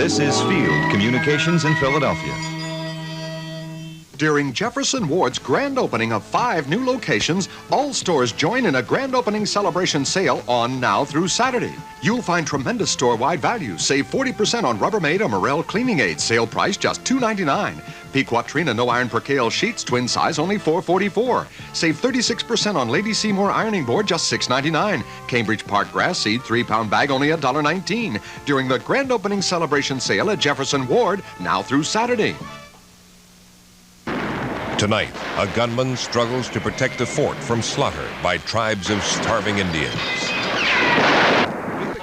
This is Field Communications in Philadelphia. During Jefferson Ward's grand opening of 5 new locations, all stores join in a grand opening celebration sale on now through Saturday. You'll find tremendous store-wide values. Save 40% on Rubbermaid or Morel cleaning aids. Sale price just $2.99. Pequatrina no iron percale sheets, twin size, only $4.44. Save 36% on Lady Seymour ironing board, just $6.99. Cambridge Park grass seed, 3-pound bag, only $1.19. During the grand opening celebration sale at Jefferson Ward, now through Saturday. Tonight, a gunman struggles to protect a fort from slaughter by tribes of starving Indians.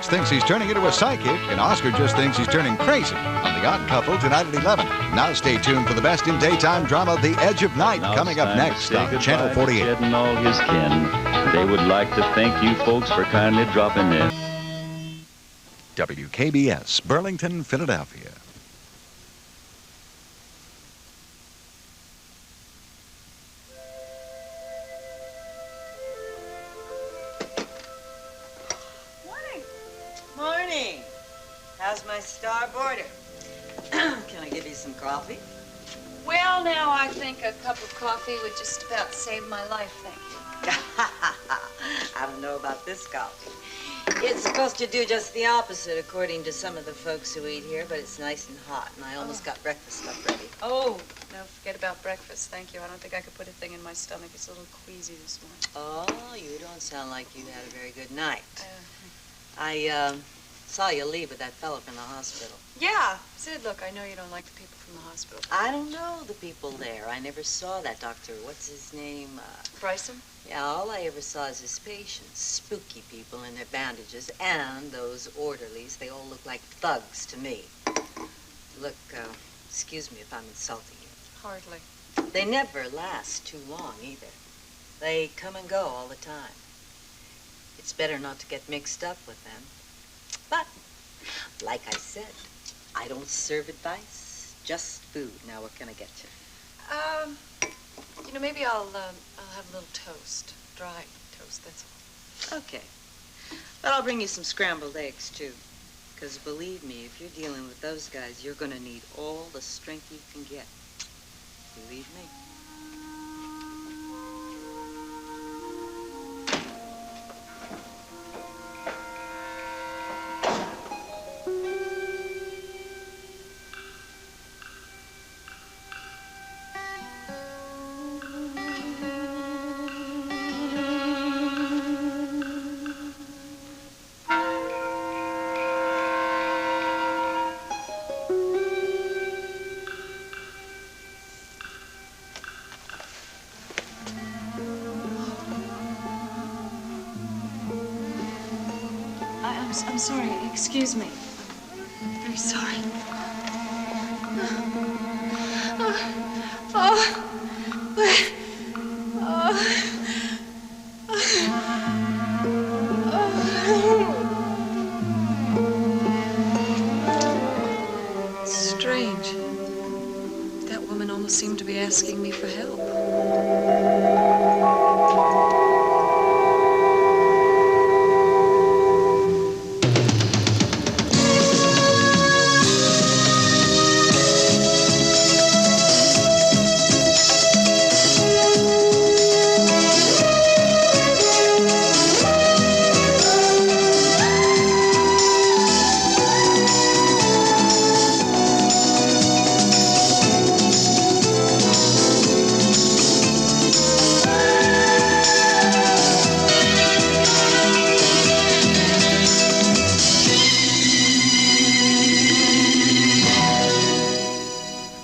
Felix thinks he's turning into a psychic, and Oscar just thinks he's turning crazy on The Odd Couple tonight at 11. Now stay tuned for the best in daytime drama, The Edge of Night, coming up next on Channel 48. And all his kin. They would like to thank you folks for kindly dropping in. WKBS, Burlington, Philadelphia. How's my starboarder? Can I give you some coffee? Well, now, I think a cup of coffee would just about save my life, thank you. I don't know about this coffee. It's supposed to do just the opposite, according to some of the folks who eat here, but it's nice and hot, and I almost got breakfast stuff ready. Oh, no, forget about breakfast, thank you. I don't think I could put a thing in my stomach. It's a little queasy this morning. Oh, you don't sound like you had a very good night. I saw you leave with that fellow from the hospital. Yeah. Sid, look, I know you don't like the people from the hospital. I don't know the people there. I never saw that doctor. What's his name? Bryson? Yeah, all I ever saw is his patients. Spooky people in their bandages. And those orderlies, they all look like thugs to me. Look, excuse me if I'm insulting you. Hardly. They never last too long, either. They come and go all the time. It's better not to get mixed up with them. But, like I said, I don't serve advice, just food. Now, what can I get you? You know, maybe I'll have a little toast. Dry toast, that's all. Okay. But I'll bring you some scrambled eggs, too. Because believe me, if you're dealing with those guys, you're going to need all the strength you can get. Believe me. I'm sorry. Excuse me. I'm very sorry. Strange. That woman almost seemed to be asking me for help.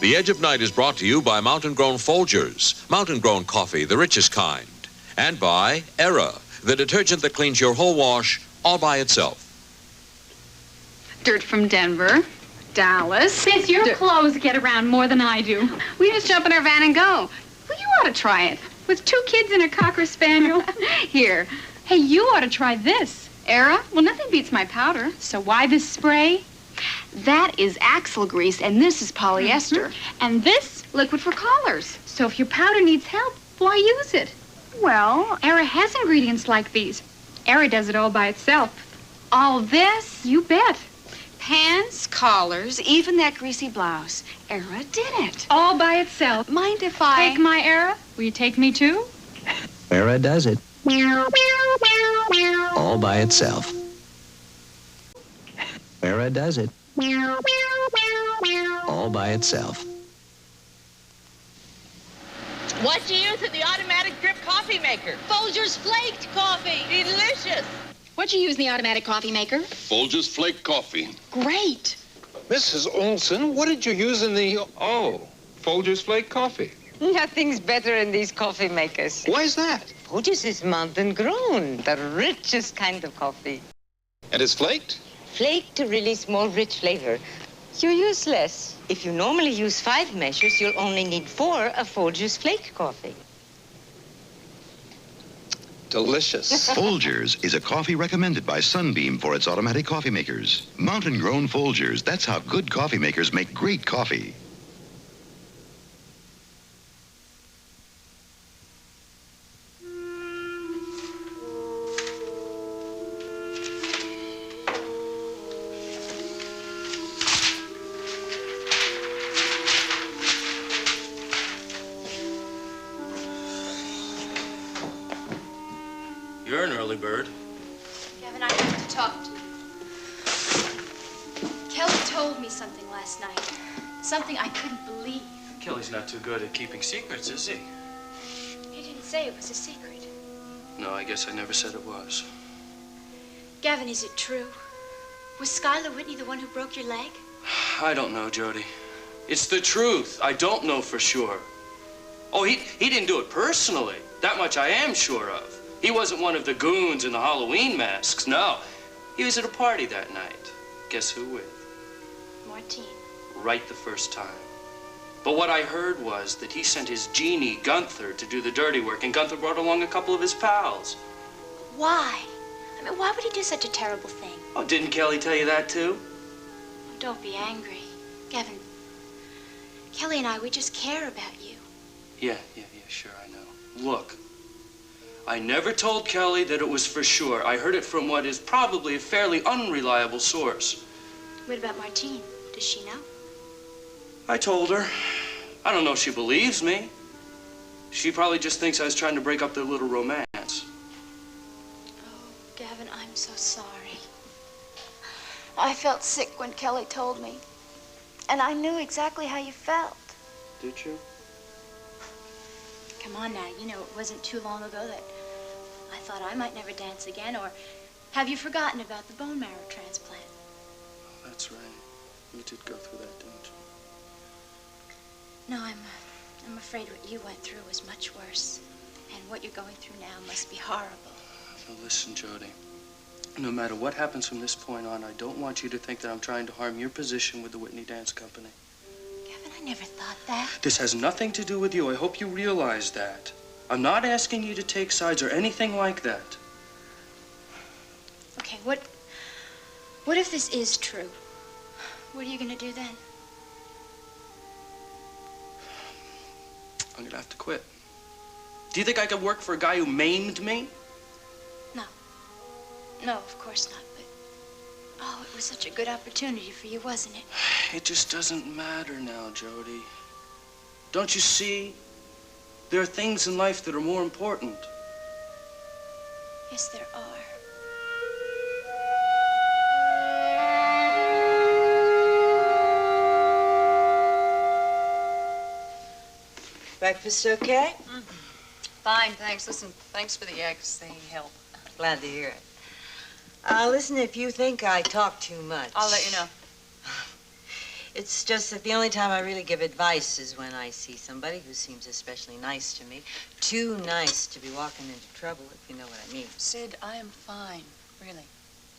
The Edge of Night is brought to you by Mountain Grown Folgers, Mountain Grown coffee, the richest kind, and by Era, the detergent that cleans your whole wash all by itself. Dirt from Denver, Dallas. Sis, your clothes get around more than I do. We just jump in our van and go. Well, you ought to try it. With 2 kids and a Cocker Spaniel. Here. Hey, you ought to try this. Era? Well, nothing beats my powder. So why this spray? That is axle grease, and this is polyester. And this? Liquid for collars. So if your powder needs help, why use it? Well, Era has ingredients like these. Era does it all by itself. all this? You bet. Pants, collars, even that greasy blouse. Ira did it. All by itself. Mind if I... Take my Ira? Will you take me too? Ira does it. All by itself. Ira does it. All by itself. What'd you use in the automatic drip coffee maker? Folgers flaked coffee. Delicious. What'd you use in the automatic coffee maker? Folgers flake coffee. Great. Mrs. Olson, what did you use in the... Oh, Folgers flake coffee. Nothing's better in these coffee makers. Why is that? Folgers is mountain grown, the richest kind of coffee. And it's flaked? Flaked to release more rich flavor. You use less. If you normally use 5 measures, you'll only need 4 of Folgers flake coffee. Delicious. Folgers is a coffee recommended by Sunbeam for its automatic coffee makers. Mountain-grown Folgers. That's how good coffee makers make great coffee. You're an early bird. Gavin, I have to talk to you. Kelly told me something last night. Something I couldn't believe. Kelly's not too good at keeping secrets, is he? He didn't say it was a secret. No, I guess I never said it was. Gavin, is it true? Was Skylar Whitney the one who broke your leg? I don't know, Jody. It's the truth. I don't know for sure. Oh, he didn't do it personally. That much I am sure of. He wasn't one of the goons in the Halloween masks, no. He was at a party that night. Guess who with? Martine. Right the first time. But what I heard was that he sent his genie, Gunther, to do the dirty work, and Gunther brought along a couple of his pals. Why? I mean, why would he do such a terrible thing? Oh, didn't Kelly tell you that, too? Oh, don't be angry. Gavin, Kelly and I, we just care about you. Yeah, sure, I know. Look, I never told Kelly that it was for sure. I heard it from what is probably a fairly unreliable source. What about Martine? Does she know? I told her. I don't know if she believes me. She probably just thinks I was trying to break up their little romance. Oh, Gavin, I'm so sorry. I felt sick when Kelly told me. And I knew exactly how you felt. Did you? Come on now, you know, it wasn't too long ago that I thought I might never dance again, or have you forgotten about the bone marrow transplant? Oh, that's right. You did go through that, didn't you? No, I'm afraid what you went through was much worse. And what you're going through now must be horrible. Now listen, Jody. No matter what happens from this point on, I don't want you to think that I'm trying to harm your position with the Whitney Dance Company. Gavin, I never thought that. This has nothing to do with you. I hope you realize that. I'm not asking you to take sides or anything like that. Okay, what if this is true? What are you gonna do then? I'm gonna have to quit. Do you think I could work for a guy who maimed me? No, of course not, but... Oh, it was such a good opportunity for you, wasn't it? It just doesn't matter now, Jody. Don't you see? There are things in life that are more important. Yes, there are. Breakfast okay? Mm-hmm. Fine, thanks. Listen, thanks for the eggs. They help. Glad to hear it. Listen, if you think I talk too much... I'll let you know. It's just that the only time I really give advice is when I see somebody who seems especially nice to me. Too nice to be walking into trouble, if you know what I mean. Sid, I am fine. Really.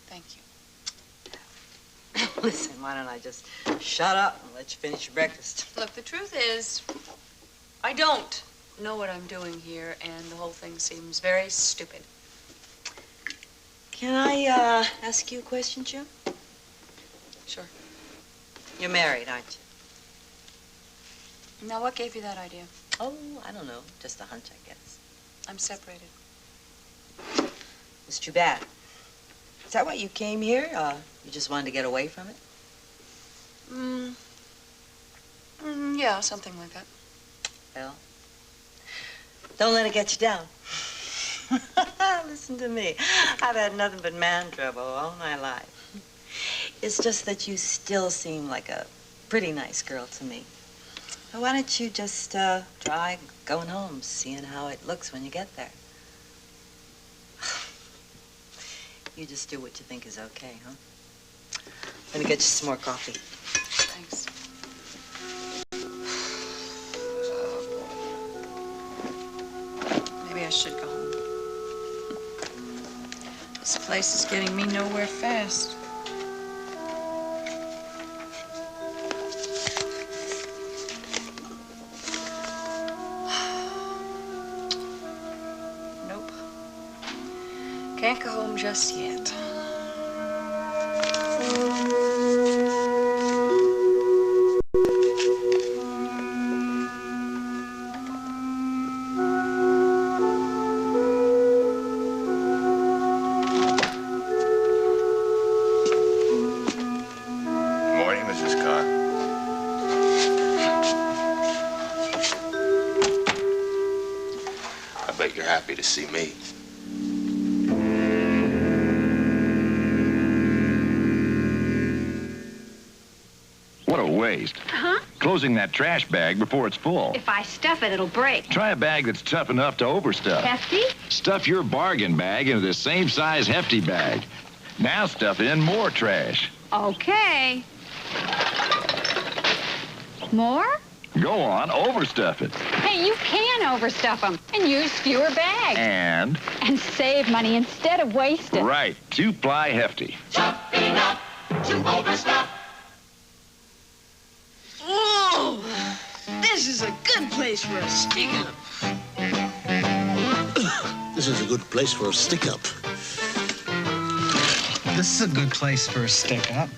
Thank you. Listen, why don't I just shut up and let you finish your breakfast? Look, the truth is, I don't know what I'm doing here, and the whole thing seems very stupid. Can I, ask you a question, Jim? Sure. You're married, aren't you? Now, what gave you that idea? Oh, I don't know. Just a hunch, I guess. I'm separated. It's too bad. Is that why you came here? You just wanted to get away from it? Yeah, something like that. Well, don't let it get you down. Listen to me. I've had nothing but man trouble all my life. It's just that you still seem like a pretty nice girl to me. Well, why don't you just try going home, seeing how it looks when you get there? You just do what you think is okay, huh? Let me get you some more coffee. Thanks. Maybe I should go home. This place is getting me nowhere fast. Nope. Can't go home just yet. Happy to see me. What a waste. Huh? Closing that trash bag before it's full. If I stuff it, it'll break. Try a bag that's tough enough to overstuff. Hefty? Stuff your bargain bag into the same size hefty bag. Now stuff in more trash. Okay. More? Go on, overstuff it. Hey, you can overstuff them and use fewer bags. And save money instead of waste it. Right, 2-ply hefty. Chopping up to overstuff. Oh, this is a good place for a stick-up. This is a good place for a stick-up. This is a good place for a stick-up.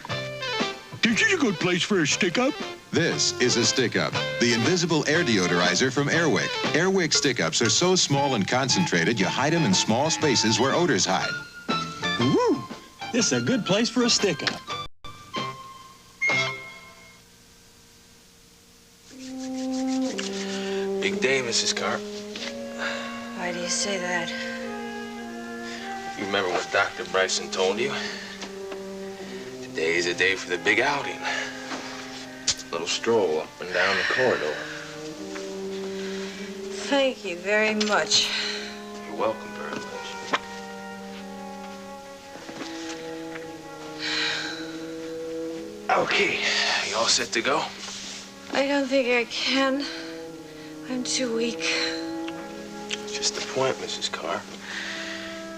This is a good place for a stick-up. This is a stick-up, the invisible air deodorizer from Airwick. Airwick stick-ups are so small and concentrated, you hide them in small spaces where odors hide. Woo! This is a good place for a stick-up. Big day, Mrs. Carr. Why do you say that? You remember what Dr. Bryson told you? Today is a day for the big outing. Little stroll up and down the corridor. Thank you very much. You're welcome very much. Okay, you all set to go? I don't think I can. I'm too weak. Just the point, Mrs. Carr.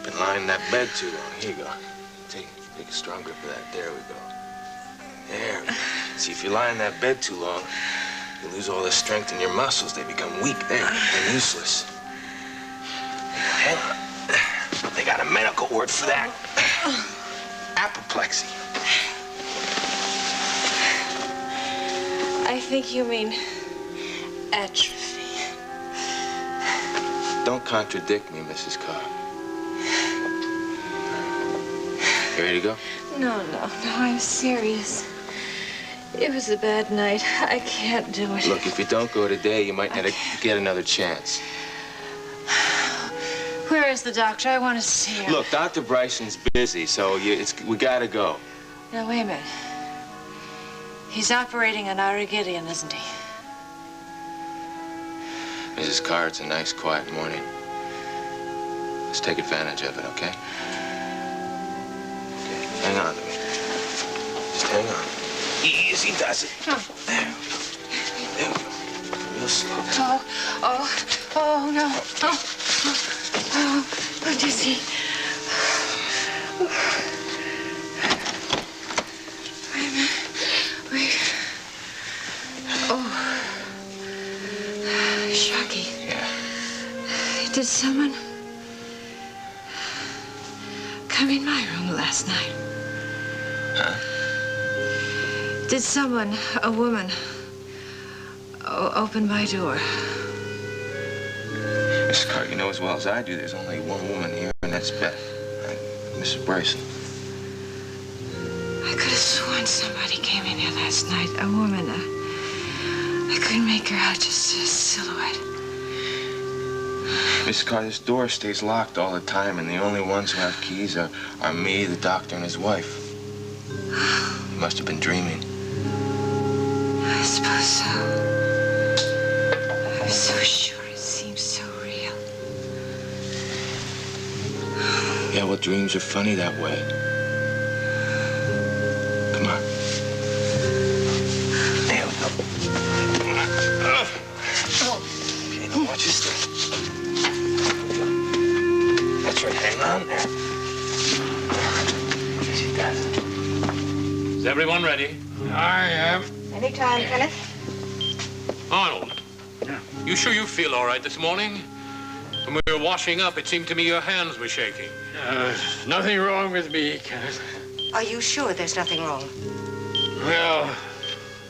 Been lying in that bed too long. Here you go. Take a strong grip of that. There we go. There we go. See, if you lie in that bed too long, you lose all the strength in your muscles. They become weak there and useless. Hang on. They got a medical word for that. Apoplexy. I think you mean atrophy. Don't contradict me, Mrs. Carr. You ready to go? No, I'm serious. It was a bad night. I can't do it. Look, if you don't go today, you might not get another chance. Where is the doctor? I want to see him. Look, Dr. Bryson's busy, so we gotta go. Now, wait a minute. He's operating on Ira Gideon, isn't he? Mrs. Carr, it's a nice, quiet morning. Let's take advantage of it, okay? Okay, hang on to me. Just hang on. Easy does it. Oh. There we go. Real slow. Oh, no. Oh, I'm dizzy. Wait a minute. Wait. Oh. Sharkey. Yeah. Did someone come in my room last night? Huh? Did someone, a woman, open my door? Mrs. Carr, you know as well as I do, there's only one woman here, and that's Beth, Mrs. Bryson. I could have sworn sworn somebody came in here last night. A woman. I couldn't make her out, just a silhouette. Miss Carr, this door stays locked all the time, and the only ones who have keys are me, the doctor, and his wife. He must have been dreaming. I suppose so. I'm so sure it seems so real. Yeah, well, dreams are funny that way. Come on. There we go. Okay, now watch your step. That's right, hang on there. Easy, guys. Is everyone ready? I am. Anytime, Kenneth. Arnold, you sure you feel all right this morning? When we were washing up, it seemed to me your hands were shaking. Nothing wrong with me, Kenneth. Are you sure there's nothing wrong? Well,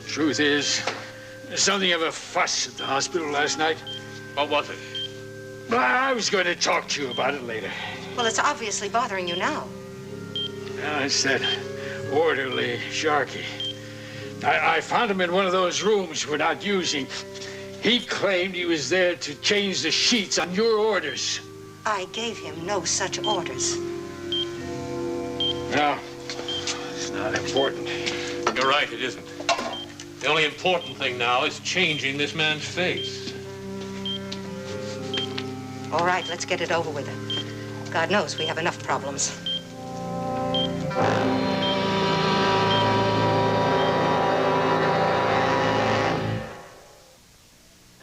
truth is, there's something of a fuss at the hospital last night. What was it? Well, I was going to talk to you about it later. Well, it's obviously bothering you now. It's that orderly Sharkey. I found him in one of those rooms we're not using. He claimed he was there to change the sheets on your orders. I gave him no such orders. No, it's not important. You're right, it isn't. The only important thing now is changing this man's face. All right, let's get it over with. God knows we have enough problems.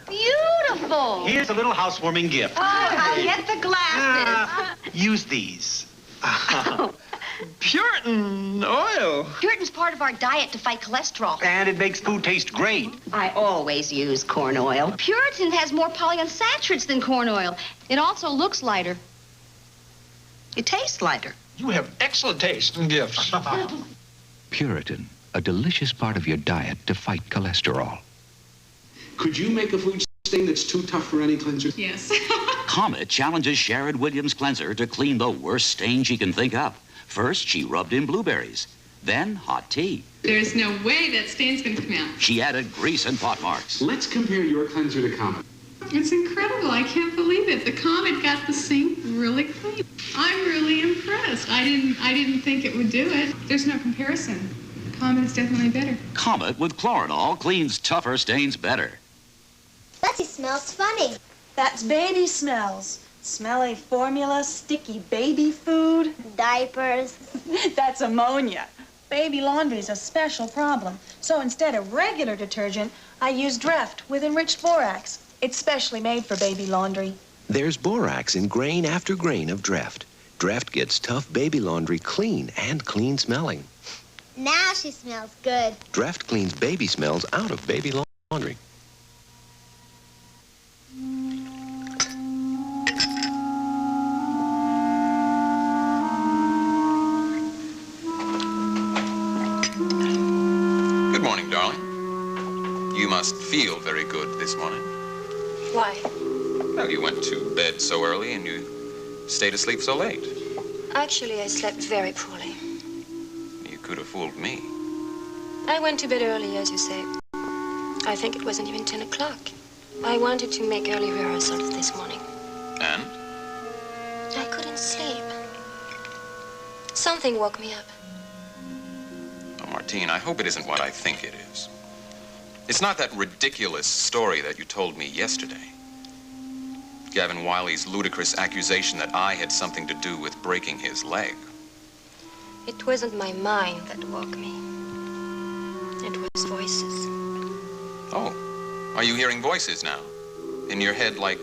Beautiful. Here's a little housewarming gift. Oh, I'll get the glasses. Use these. Puritan oil. Puritan's part of our diet to fight cholesterol. And it makes food taste great. I always use corn oil. Puritan has more polyunsaturates than corn oil. It also looks lighter. It tastes lighter. You have excellent taste in gifts. Puritan, a delicious part of your diet to fight cholesterol. Could you make a food stain that's too tough for any cleanser? Yes. Comet challenges Sherrod Williams' cleanser to clean the worst stain she can think up. First, she rubbed in blueberries. Then, hot tea. There's no way that stain's gonna come out. She added grease and pot marks. Let's compare your cleanser to Comet. It's incredible. I can't believe it. The Comet got the sink really clean. I'm really impressed. I didn't think it would do it. There's no comparison. Comet is definitely better. Comet with chloranol cleans tougher stains better. Betsy smells funny. That's baby smells. Smelly formula, sticky baby food. Diapers. That's ammonia. Baby laundry is a special problem. So instead of regular detergent, I use Dreft with enriched borax. It's specially made for baby laundry. There's borax in grain after grain of Dreft. Dreft gets tough baby laundry clean and clean smelling. Now she smells good. Dreft cleans baby smells out of baby laundry. Good morning, darling. You must feel very good this morning. Why? Well, you went to bed so early and you stayed asleep so late. Actually, I slept very poorly. You could have fooled me. I went to bed early, as you say. I think it wasn't even 10 o'clock. I wanted to make early rehearsals this morning. And? I couldn't sleep. Something woke me up. Oh, Martine, I hope it isn't what I think it is. It's not that ridiculous story that you told me yesterday. Gavin Wiley's ludicrous accusation that I had something to do with breaking his leg. It wasn't my mind that woke me. It was voices. Oh, are you hearing voices now? In your head like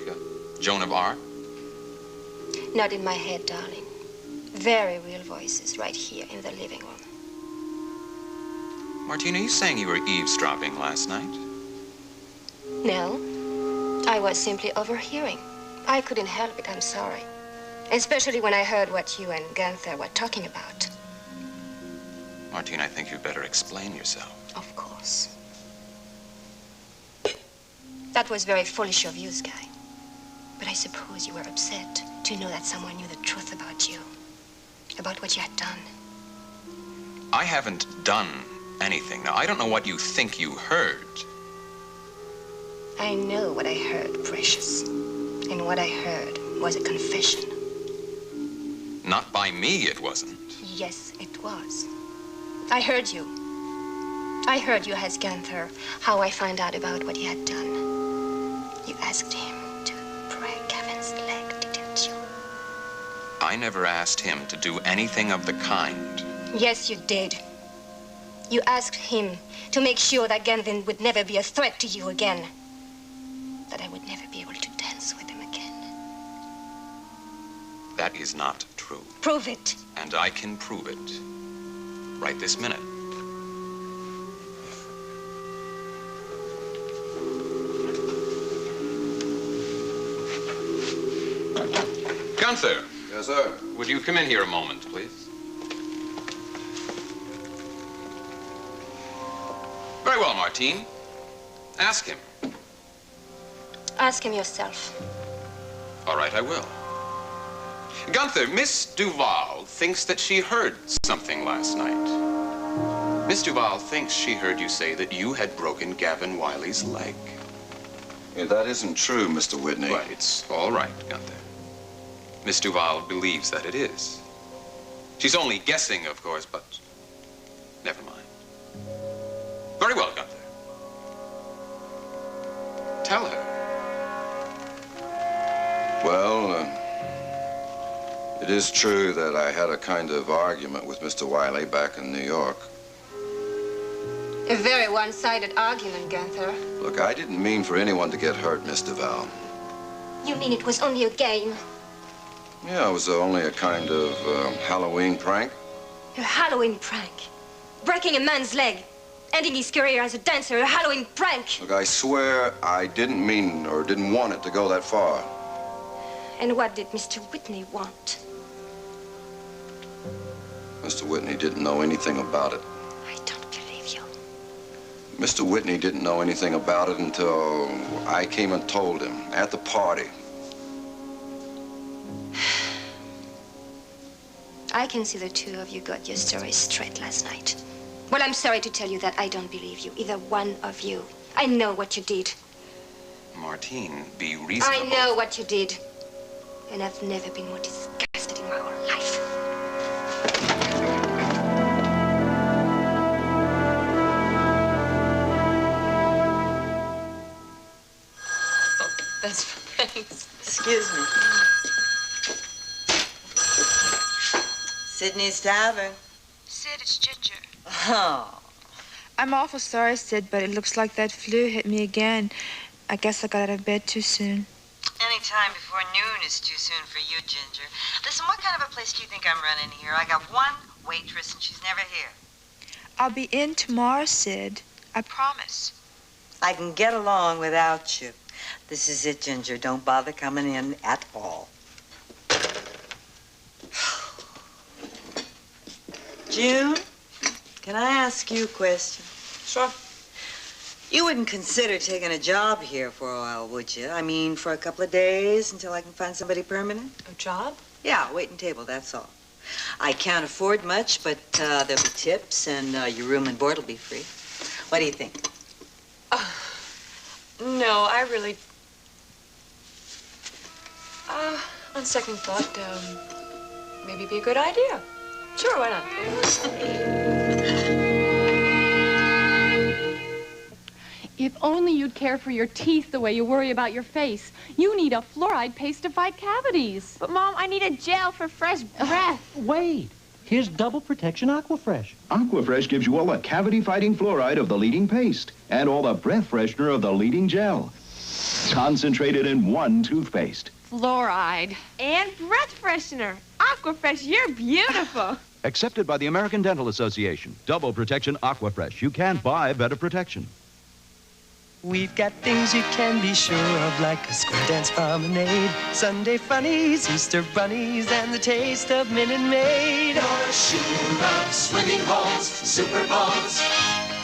Joan of Arc? Not in my head, darling. Very real voices right here in the living room. Martine, are you saying you were eavesdropping last night? No, I was simply overhearing. I couldn't help it, I'm sorry. Especially when I heard what you and Gunther were talking about. Martine, I think you'd better explain yourself. Of course. That was very foolish of you, Sky. But I suppose you were upset to know that someone knew the truth about you. About what you had done. I haven't done anything. Now, I don't know what you think you heard. I know what I heard, Precious. And what I heard was a confession. Not by me, it wasn't. Yes, it was. I heard you. I heard you ask Gunther how I found out about what he had done. You asked him to break Gavin's leg, didn't you? I never asked him to do anything of the kind. Yes, you did. You asked him to make sure that Gavin would never be a threat to you again. That I would never be able to dance with him again. That is not true. Prove it. And I can prove it. Right this minute. Gunther. Yes, sir. Would you come in here a moment, please? Very well, Martine. Ask him. Ask him yourself. All right, I will. Gunther, Miss Duval thinks that she heard something last night. Miss Duval thinks she heard you say that you had broken Gavin Wiley's leg. Yeah, that isn't true, Mr. Whitney. But it's all right, Gunther. Miss Duval believes that it is. She's only guessing, of course, but never mind. Very well, Gunther. Tell her. Well, it is true that I had a kind of argument with Mr. Wiley back in New York. A very one-sided argument, Gunther. Look, I didn't mean for anyone to get hurt, Miss Duval. You mean it was only a game? Yeah, it was only a kind of Halloween prank. A Halloween prank? Breaking a man's leg, ending his career as a dancer, a Halloween prank. Look, I swear I didn't mean or didn't want it to go that far. And what did Mr. Whitney want? Mr. Whitney didn't know anything about it. I don't believe you. Mr. Whitney didn't know anything about it until I came and told him at the party. I can see the two of you got your story straight last night. Well, I'm sorry to tell you that I don't believe you, either one of you. I know what you did. Martine, be reasonable. I know what you did. And I've never been more disgusted in my whole life. That's thanks. Excuse me. Sydney's Tavern. Sid, it's Ginger. Oh. I'm awful sorry, Sid, but it looks like that flu hit me again. I guess I got out of bed too soon. Any time before noon is too soon for you, Ginger. Listen, what kind of a place do you think I'm running here? I got one waitress and she's never here. I'll be in tomorrow, Sid. I promise. I can get along without you. This is it, Ginger. Don't bother coming in at all. June, can I ask you a question? Sure. You wouldn't consider taking a job here for a while, would you? I mean, for a couple of days until I can find somebody permanent? A job? Yeah, waiting table, that's all. I can't afford much, but there'll be tips and your room and board will be free. What do you think? No, I really... on second thought, maybe it'd be a good idea. Sure, why not? If only you'd care for your teeth the way you worry about your face. You need a fluoride paste to fight cavities. But, Mom, I need a gel for fresh breath. Wait. Here's Double Protection Aquafresh. Aquafresh gives you all the cavity-fighting fluoride of the leading paste and all the breath freshener of the leading gel. Concentrated in one toothpaste. Fluoride. And breath freshener. Aquafresh, you're beautiful. Accepted by the American Dental Association. Double Protection Aquafresh. You can't buy better protection. We've got things you can be sure of, like a square dance promenade, Sunday funnies, Easter bunnies, and the taste of Minute Maid. Horseshoe Run, swimming holes, Super Bowls,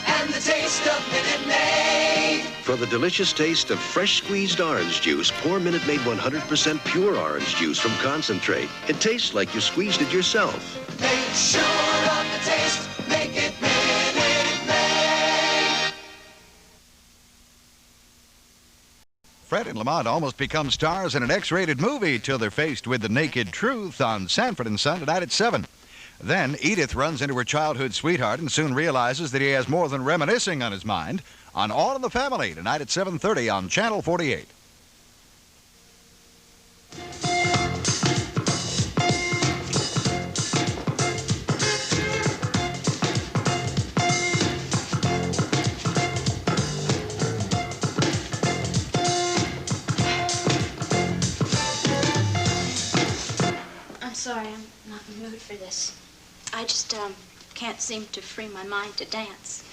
and the taste of Minute Maid. For the delicious taste of fresh squeezed orange juice, pour Minute Maid 100% pure orange juice from concentrate. It tastes like you squeezed it yourself. Make sure of the taste, make Fred and Lamont almost become stars in an X-rated movie till they're faced with the naked truth on Sanford and Son tonight at 7. Then Edith runs into her childhood sweetheart and soon realizes that he has more than reminiscing on his mind on All in the Family tonight at 7:30 on Channel 48. I'm sorry, I'm not in the mood for this. I just, can't seem to free my mind to dance.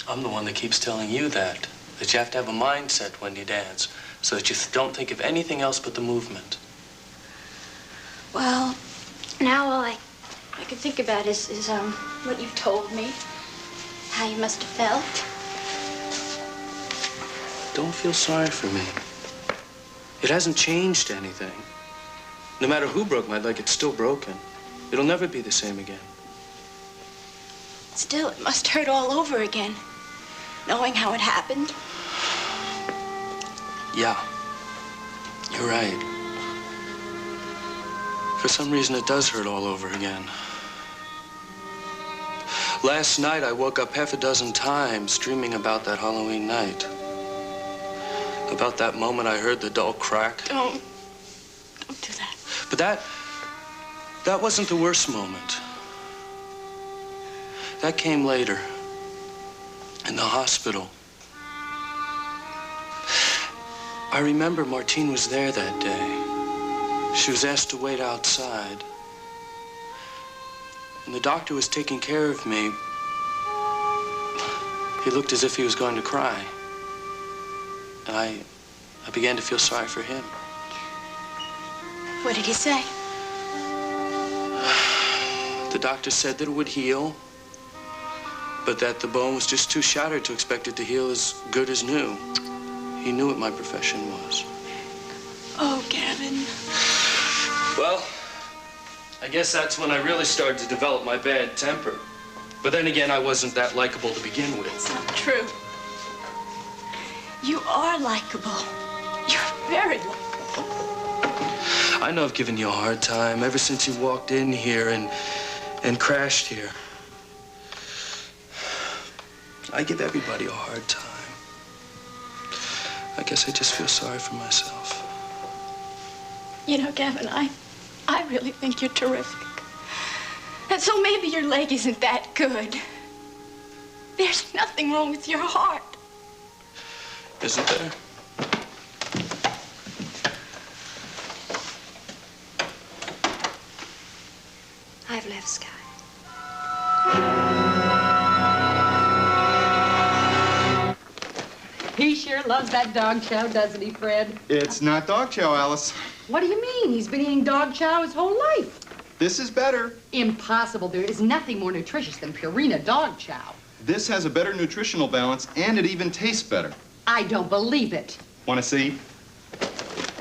I'm the one that keeps telling you that you have to have a mindset when you dance, so that you don't think of anything else but the movement. Well, now all I can think about is what you've told me, how you must have felt. Don't feel sorry for me. It hasn't changed anything. No matter who broke my leg, it's still broken. It'll never be the same again. Still, it must hurt all over again, knowing how it happened. Yeah, you're right. For some reason, it does hurt all over again. Last night, I woke up half a dozen times dreaming about that Halloween night. About that moment I heard the dull crack. Don't do that. But that wasn't the worst moment. That came later, in the hospital. I remember Martine was there that day. She was asked to wait outside. And the doctor was taking care of me. He looked as if he was going to cry. And I began to feel sorry for him. What did he say? The doctor said that it would heal, but that the bone was just too shattered to expect it to heal as good as new. He knew what my profession was. Oh, Gavin. Well, I guess that's when I really started to develop my bad temper. But then again, I wasn't that likable to begin with. It's not true. You are likable. You're very likable. I know I've given you a hard time ever since you walked in here and crashed here. I give everybody a hard time. I guess I just feel sorry for myself. You know, Gavin, I really think you're terrific. And so maybe your leg isn't that good. There's nothing wrong with your heart. Isn't there? I've left Sky. He sure loves that dog chow, doesn't he, Fred? It's not dog chow, Alice. What do you mean? He's been eating dog chow his whole life. This is better. Impossible. There is nothing more nutritious than Purina dog chow. This has a better nutritional balance, and it even tastes better. I don't believe it. Want to see?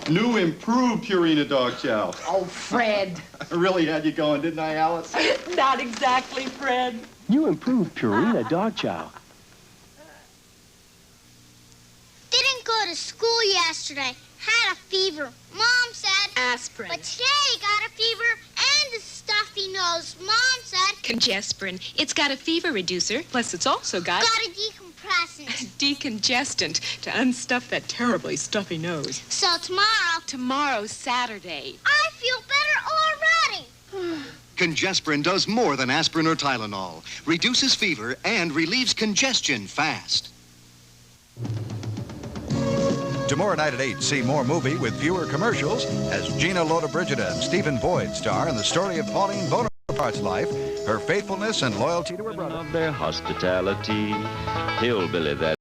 New improved Purina dog chow. Oh, Fred. I really had you going, didn't I, Alice? Not exactly, Fred. You improved Purina dog chow. Didn't go to school yesterday. Had a fever. Mom said. Aspirin. But today he got a fever and a stuffy nose. Mom said. Congesperin. It's got a fever reducer, plus it's also got a decompressant. Decongestant to unstuff that terribly stuffy nose. So tomorrow. Tomorrow's Saturday. I feel better already. Congesperin does more than aspirin or Tylenol. Reduces fever and relieves congestion fast. Tomorrow night at 8, see more movie with fewer commercials as Gina Lollobrigida and Stephen Boyd star in the story of Pauline Bonaparte's life, her faithfulness and loyalty to her brother. Of their hospitality, hillbilly that